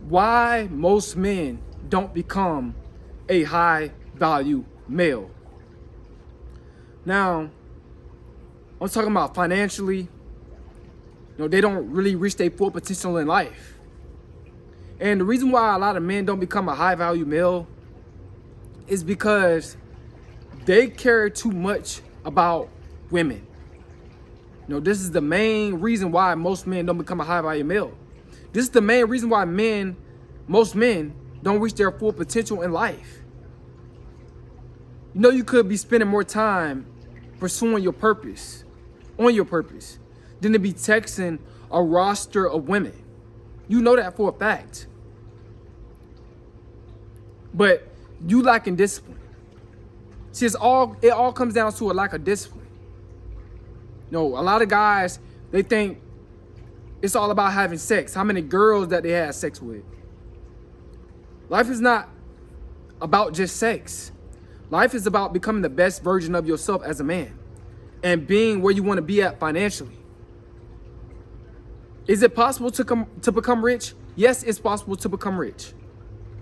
why most men don't become a high value male. Now, I'm talking about financially. They don't really reach their full potential in life. And the reason why a lot of men don't become a high value male is because they care too much about women. This is the main reason why most men don't become a high value male. This is the main reason why most men don't reach their full potential in life. You could be spending more time pursuing your purpose, than to be texting a roster of women. You know that for a fact. But you lacking discipline. See, it all comes down to a lack of discipline. A lot of guys, they think it's all about having sex, how many girls that they had sex with. Life is not about just sex. Life is about becoming the best version of yourself as a man and being where you want to be at financially. Is it possible to become rich? Yes, it's possible to become rich.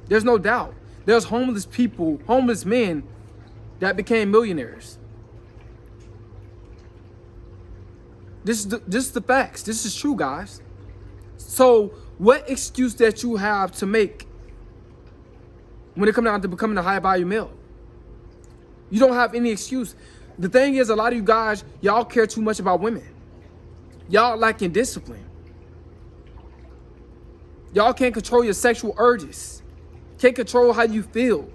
There's no doubt. There's homeless men that became millionaires. This is the facts. This is true, guys. So what excuse that you have to make when it comes down to becoming a high value male? You don't have any excuse. The thing is, a lot of you guys, y'all care too much about women. Y'all lacking discipline. Y'all can't control your sexual urges. Can't control how you feel.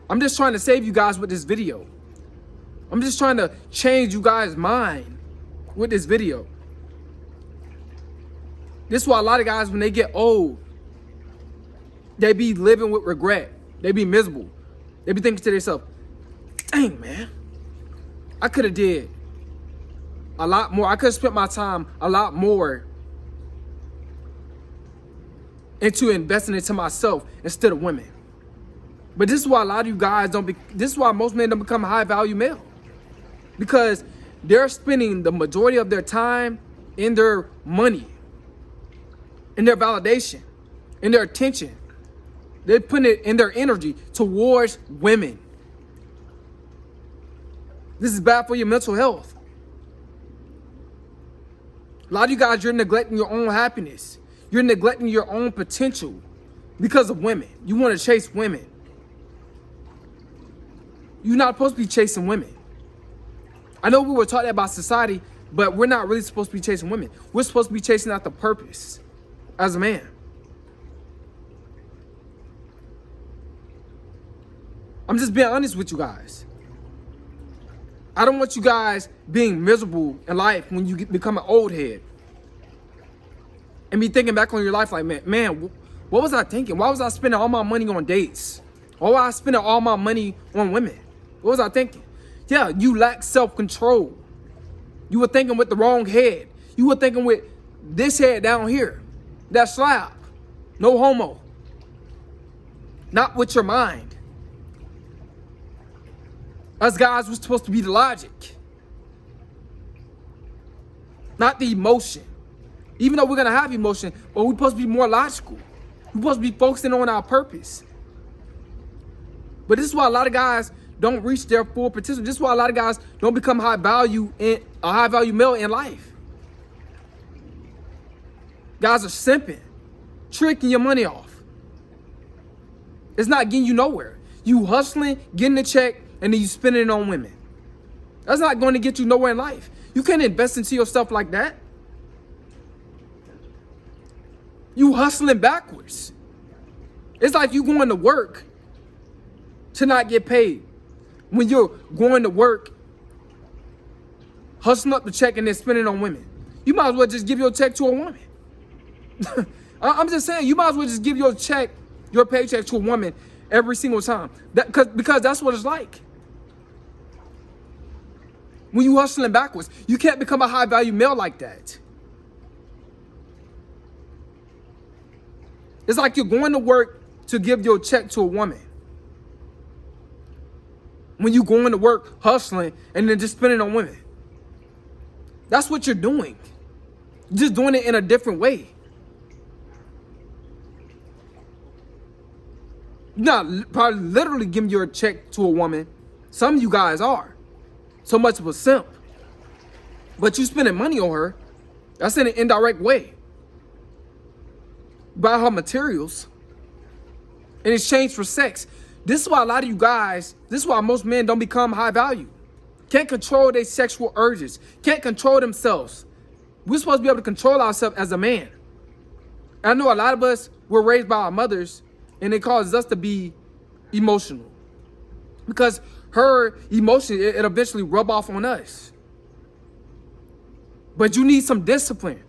I'm just trying to save you guys with this video. I'm just trying to change you guys' mind with this video. This is why a lot of guys, when they get old, they be living with regret. They be miserable. They be thinking to themselves, dang, man, I could have did a lot more. I could have spent my time a lot more into investing into myself instead of women. But this is why a lot of you guys this is why most men don't become a high value male. Because they're spending the majority of their time in their money, in their validation, in their attention. They're putting it in their energy towards women. This is bad for your mental health. A lot of you guys, you're neglecting your own happiness. You're neglecting your own potential because of women. You want to chase women. You're not supposed to be chasing women. I know we were taught that by society, but we're not really supposed to be chasing women. We're supposed to be chasing after purpose as a man. I'm just being honest with you guys. I don't want you guys being miserable in life when you become an old head and be thinking back on your life like, man, what was I thinking? Why was I spending all my money on dates? Why was I spending all my money on women? What was I thinking? Yeah, you lack self-control. You were thinking with the wrong head. You were thinking with this head down here. That slap. No homo. Not with your mind. Us guys, we're supposed to be the logic. Not the emotion. Even though we're going to have emotion, but we're supposed to be more logical. We're supposed to be focusing on our purpose. But this is why a lot of guys don't reach their full potential. This is why a lot of guys don't become a high value male in life. Guys are simping, tricking your money off. It's not getting you nowhere. You hustling, getting a check, and then you spending it on women. That's not going to get you nowhere in life. You can't invest into yourself like that. You hustling backwards. It's like you going to work to not get paid. When you're going to work, hustling up the check and then spending it on women. You might as well just give your check to a woman. I'm just saying, you might as well just give your paycheck to a woman every single time. Because that's what it's like. When you hustling backwards, you can't become a high value male like that. It's like you're going to work to give your check to a woman. When you going to work hustling and then just spending on women. That's what you're doing. Just doing it in a different way. You're not probably literally giving your check to a woman. Some of you guys are. So much of a simp. But you spending money on her. That's in an indirect way. Buy her materials in exchange for sex. This is why a lot of you guys, this is why most men don't become high value. Can't control their sexual urges. Can't control themselves. We're supposed to be able to control ourselves as a man. I know a lot of us were raised by our mothers, and it causes us to be emotional. Because her emotion, it eventually rub off on us. But you need some discipline.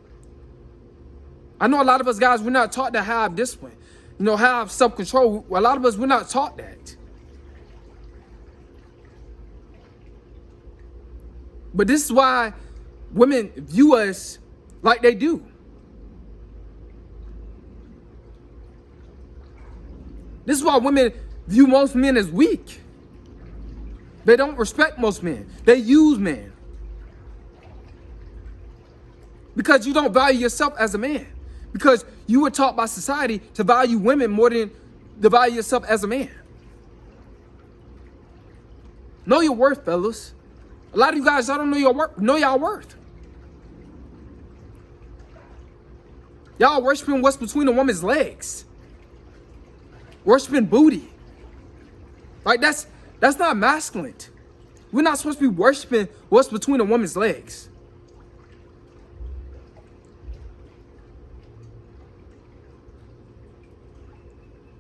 I know a lot of us guys, we're not taught to have discipline. You know, have self-control. A lot of us, we're not taught that. But this is why women view us like they do. This is why women view most men as weak. They don't respect most men. They use men. Because you don't value yourself as a man. Because you were taught by society to value women more than to value yourself as a man. Know your worth, fellas. A lot of you guys, I don't know your worth. Know y'all worth. Y'all worshiping what's between a woman's legs. Worshiping booty. Like that's not masculine. We're not supposed to be worshiping what's between a woman's legs.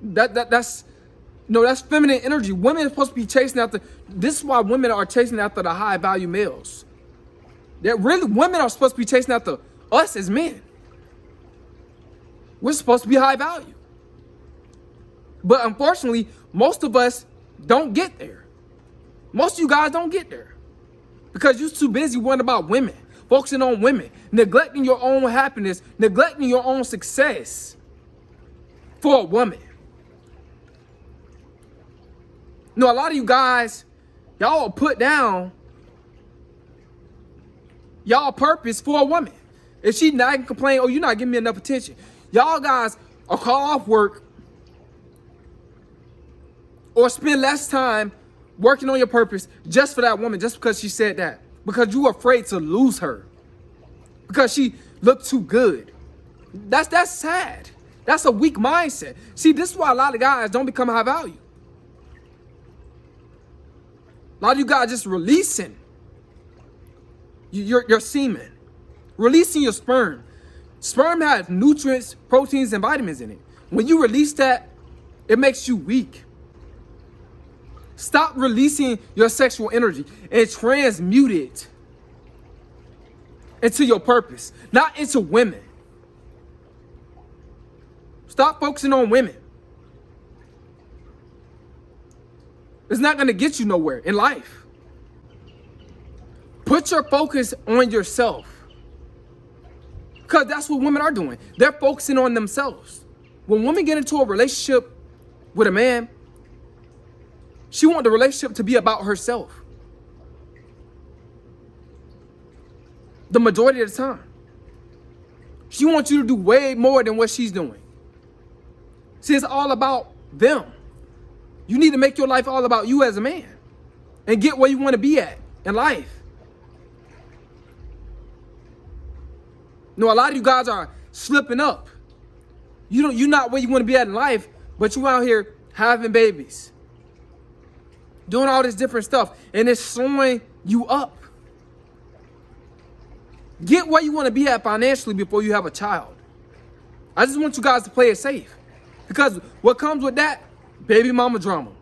That's feminine energy. Women are supposed to be chasing after. This is why women are chasing after the high value males. Women are supposed to be chasing after us as men. We're supposed to be high value. But unfortunately, most of us don't get there. Most of you guys don't get there. Because you're too busy worrying about women, focusing on women, neglecting your own happiness, neglecting your own success for a woman. You know, a lot of you guys, y'all will put down y'all purpose for a woman. If she not can complain, oh, you're not giving me enough attention. Y'all guys are call off work or spend less time working on your purpose just for that woman, just because she said that. Because you were afraid to lose her. Because she looked too good. That's sad. That's a weak mindset. See, this is why a lot of guys don't become high value. A lot of you guys just releasing your semen, releasing your sperm. Sperm has nutrients, proteins, and vitamins in it. When you release that, it makes you weak. Stop releasing your sexual energy and transmute it into your purpose, not into women. Stop focusing on women. It's not going to get you nowhere in life. Put your focus on yourself. Because that's what women are doing. They're focusing on themselves. When women get into a relationship with a man, she wants the relationship to be about herself. The majority of the time. She wants you to do way more than what she's doing. See, it's all about them. You need to make your life all about you as a man and get where you want to be at in life. You know, a lot of you guys are slipping up. You're not where you want to be at in life, but you out here having babies, doing all this different stuff, and it's slowing you up. Get where you want to be at financially before you have a child. I just want you guys to play it safe. Because what comes with that? Baby mama drama.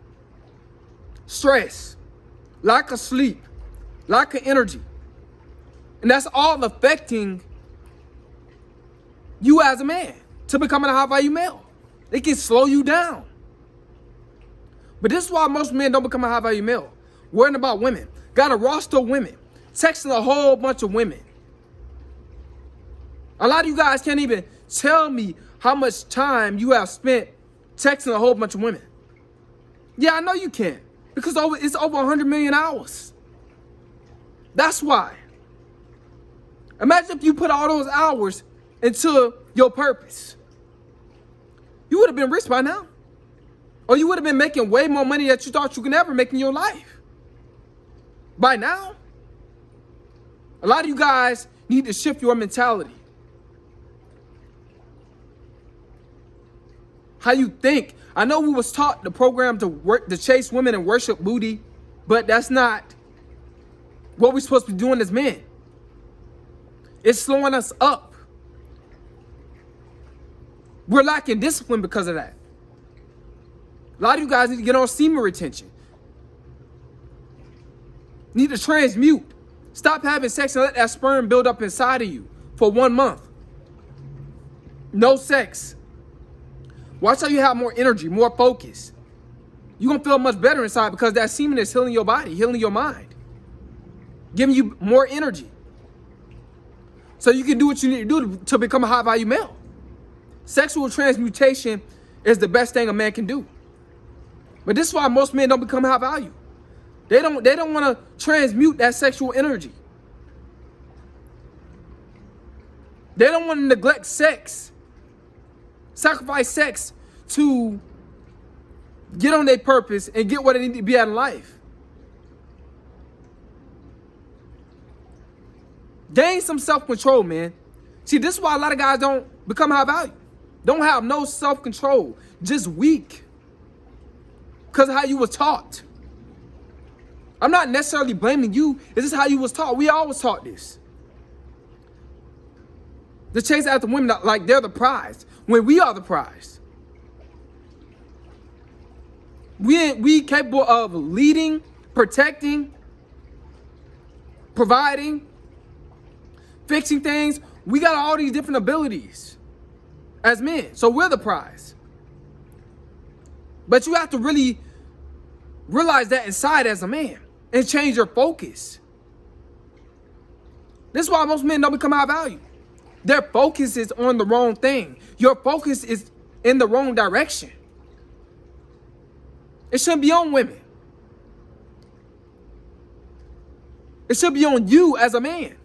Stress. Lack of sleep. Lack of energy. And that's all affecting you as a man to becoming a high value male. It can slow you down. But this is why most men don't become a high value male. Worrying about women. Got a roster of women. Texting a whole bunch of women. A lot of you guys can't even tell me how much time you have spent texting a whole bunch of women. Yeah, I know you can. Because it's over 100 million hours. That's why. Imagine if you put all those hours into your purpose. You would have been rich by now. Or you would have been making way more money that you thought you could never make in your life. By now. A lot of you guys need to shift your mentality. How you think. I know we was taught the program to chase women and worship booty, but that's not what we're supposed to be doing as men. It's slowing us up. We're lacking discipline because of that. A lot of you guys need to get on semen retention. Need to transmute. Stop having sex and let that sperm build up inside of you for 1 month. No sex. Watch how you have more energy, more focus. You're going to feel much better inside because that semen is healing your body, healing your mind. Giving you more energy. So you can do what you need to do to become a high value male. Sexual transmutation is the best thing a man can do. But this is why most men don't become high value. They don't want to transmute that sexual energy. They don't want to neglect sex. Sacrifice sex to get on their purpose and get what they need to be out of life. Gain some self-control, man. See, this is why a lot of guys don't become high value. Don't have no self-control. Just weak. Because of how you was taught. I'm not necessarily blaming you. It's just how you was taught. We always taught this. The chase after women like they're the prize. When we are the prize. We capable of leading, protecting, providing, fixing things. We got all these different abilities as men. So we're the prize. But you have to really realize that inside as a man and change your focus. This is why most men don't become high value. Their focus is on the wrong thing. Your focus is in the wrong direction. It shouldn't be on women. It should be on you as a man.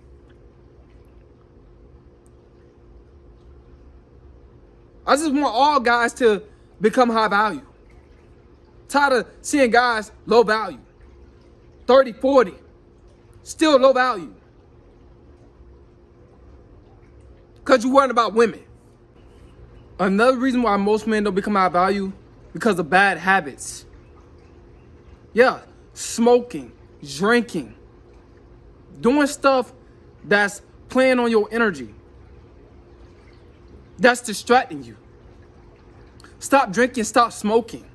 I just want all guys to become high value. Tired of seeing guys low value. 30, 40. Still low value. Because you're worrying about women. Another reason why most men don't become high value, because of bad habits. Yeah, smoking, drinking, doing stuff that's playing on your energy. That's distracting you. Stop drinking, stop smoking.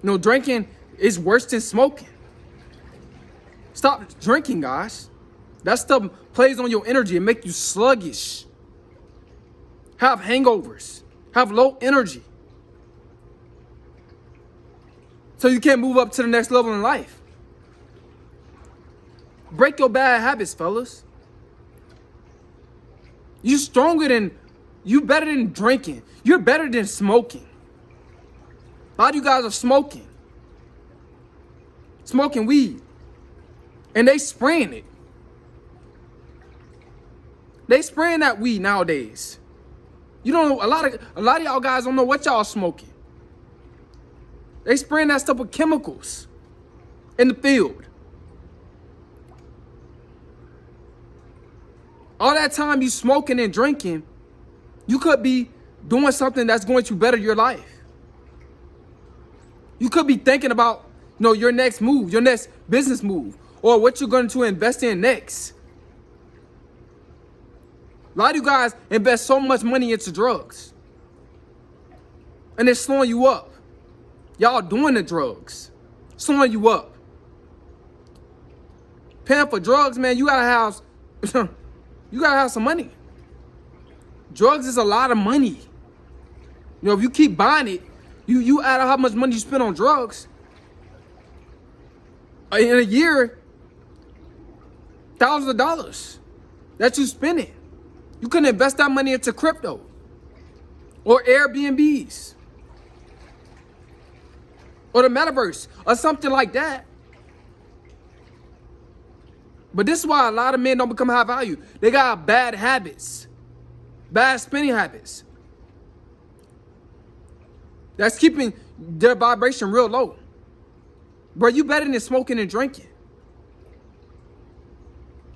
You know, drinking is worse than smoking. Stop drinking, guys. That stuff plays on your energy and make you sluggish. Have hangovers. Have low energy. So you can't move up to the next level in life. Break your bad habits, fellas. You better than drinking. You're better than smoking. A lot of you guys are smoking. Smoking weed. And they spraying it. They spraying that weed nowadays. You don't know, a lot of y'all guys don't know what y'all smoking. They spraying that stuff with chemicals in the field. All that time you smoking and drinking, you could be doing something that's going to better your life. You could be thinking about, you know, your next move, your next business move, or what you're going to invest in next. A lot of you guys invest so much money into drugs. And it's slowing you up. Y'all doing the drugs. Slowing you up. Paying for drugs, man, you gotta have some money. Drugs is a lot of money. You know, if you keep buying it, you add up how much money you spend on drugs. In a year, thousands of dollars that you spending. You couldn't invest that money into crypto or Airbnbs or the metaverse or something like that. But this is why a lot of men don't become high value. They got bad habits, bad spending habits. That's keeping their vibration real low. Bro, you better than smoking and drinking.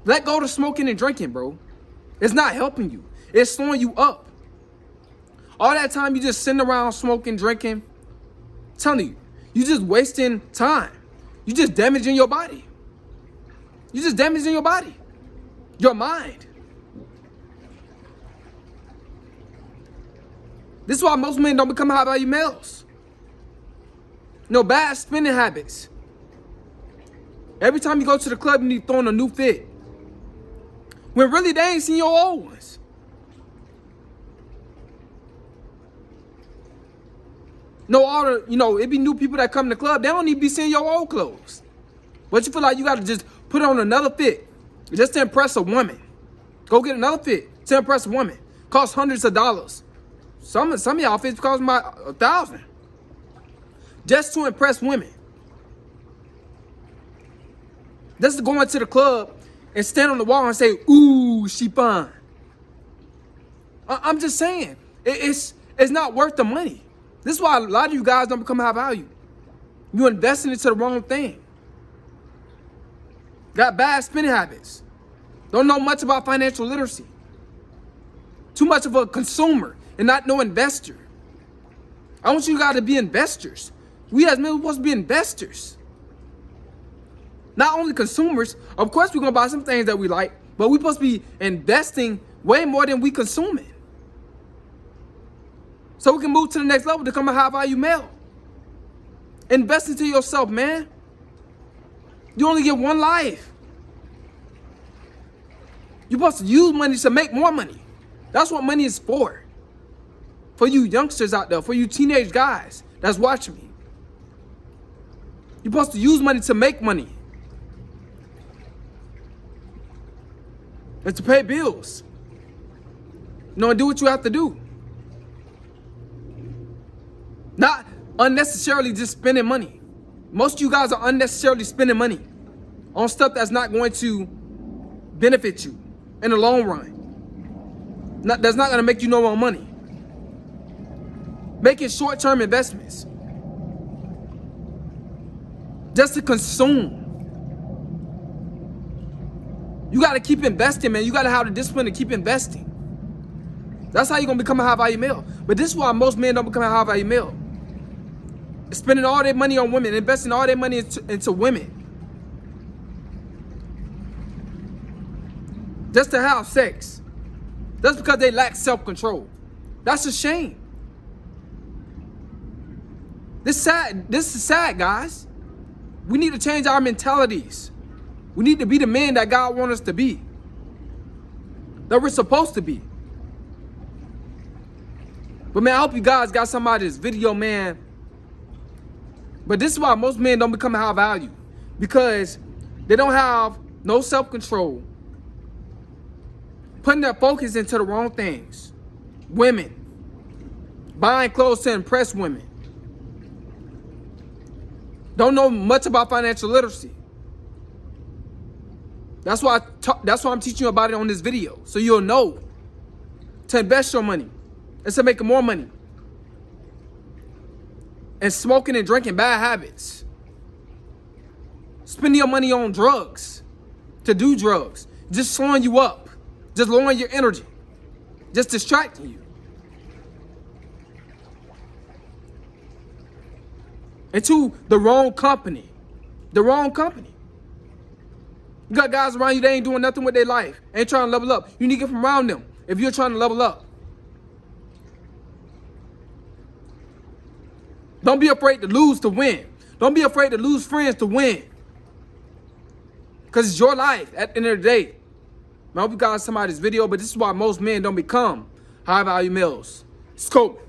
Let go of smoking and drinking, bro. It's not helping you. It's slowing you up. All that time you just sitting around smoking, drinking, I'm telling you just wasting time. You just damaging your body. You just damaging your body, your mind. This is why most men don't become high value males. No bad spending habits. Every time you go to the club, you need throwing a new fit. When really they ain't seen your old ones. No, all the, it be new people that come to the club. They don't need to be seeing your old clothes. But you feel like you got to just put on another fit just to impress a woman. Go get another fit to impress a woman. Costs hundreds of dollars. Some of y'all fits cost about $1,000. Just to impress women. Just to go into the club and stand on the wall and say, ooh, she fine. I'm just saying, it's not worth the money. This is why a lot of you guys don't become high value. You're investing into the wrong thing. Got bad spending habits. Don't know much about financial literacy. Too much of a consumer and not no investor. I want you guys to be investors. We as men are supposed to be investors. Not only consumers. Of course we're going to buy some things that we like, but we're supposed to be investing way more than we consuming. So we can move to the next level to become a high value male. Invest into yourself, man. You only get one life. You're supposed to use money to make more money. That's what money is for. For you youngsters out there, for you teenage guys that's watching me. You're supposed to use money to make money. And to pay bills. And do what you have to do. Not unnecessarily just spending money. Most of you guys are unnecessarily spending money on stuff that's not going to benefit you in the long run. That's not going to make you no more money. Making short-term investments. Just to consume. You got to keep investing, man. You got to have the discipline to keep investing. That's how you're going to become a high-value male. But this is why most men don't become a high-value male. Spending all their money on women, investing all their money into women. Just to have sex. That's because they lack self-control. That's a shame. This is sad, guys. We need to change our mentalities. We need to be the men that God wants us to be. That we're supposed to be. But man, I hope you guys got some out of this video, man. But this is why most men don't become high value. Because they don't have no self-control. Putting their focus into the wrong things. Women. Buying clothes to impress women. Don't know much about financial literacy. That's why I'm teaching you about it on this video. So you'll know to invest your money. Instead of making more money. And smoking and drinking, bad habits. Spending your money on drugs. To do drugs. Just slowing you up. Just lowering your energy. Just distracting you. Into the wrong company. The wrong company. You got guys around you, they ain't doing nothing with their life. Ain't trying to level up. You need to get from around them if you're trying to level up. Don't be afraid to lose to win. Don't be afraid to lose friends to win. Because it's your life at the end of the day. I hope you guys saw this video, but this is why most men don't become high value males. Scope.